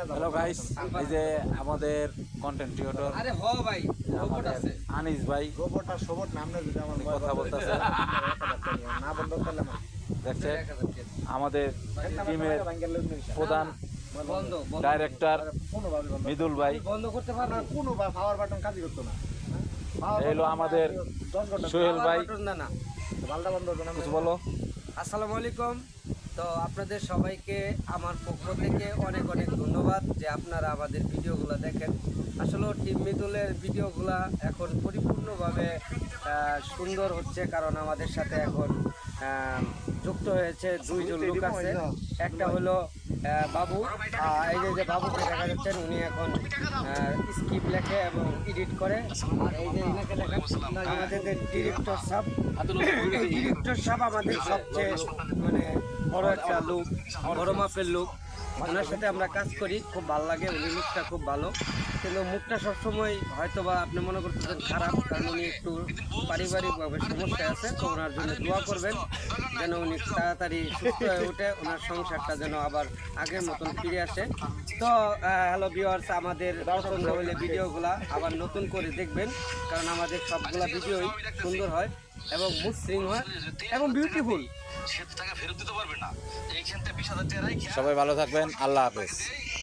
Hello guys, এই যে আমাদের কন্টেন্ট ক্রিয়েটর আনিস ভাই কথা বলতেছে, দেখছে আমাদের টিমের প্রধান ডাইরেক্টর মৃদুল ভাই, এই হলো আমাদের সোহেল ভাই। কিছু বলো। আসসালামু আলাইকুম। তো আপনাদের সবাইকে আমার পক্ষ থেকে অনেক অনেক ধন্যবাদ যে আপনারা আমাদের ভিডিওগুলো দেখেন। আসলে টিম মৃদুলের ভিডিওগুলো এখন পরিপূর্ণভাবে সুন্দর হচ্ছে, কারণ আমাদের সাথে এখন যুক্ত হয়েছে দুইজন লোক আছে। একটা হলো বাবু, এই যে বাবুকে দেখা যাচ্ছেন, উনি এখন স্ক্রিপ্ট লেখে এবং এডিট করে। আর এই যে ইনাকে দেখেন, আমাদের যে ডিরেক্টর সাহেব, ডিরেক্টর সাহেব আমাদের সবচেয়ে মানে বড় একটা লোক, বড় মাপের লোক। ওনার সাথে আমরা কাজ করি, খুব ভালো লাগে। উনি লোকটা খুব ভালো, কিন্তু মুখটা সবসময় হয়তো বা আপনি মনে করতেছেন খারাপ, কারণ উনি একটু পারিবারিকভাবে সমস্যায় আছে। তো ওনার জন্য দোয়া করবেন যেন উনি তাড়াতাড়ি সুস্থ হয়ে ওঠে, ওনার সংসারটা যেন আবার আগের মতন ফিরে আসে। তো হ্যালো ভিউয়ার্স, আমাদের পছন্দ হলে ভিডিওগুলা আবার নতুন করে দেখবেন, কারণ আমাদের সবগুলা ভিডিওই সুন্দর হয় এবং মসৃণ হয় এবং বিউটিফুল। সবাই ভালো থাকবেন, আল্লাহ হাফেজ।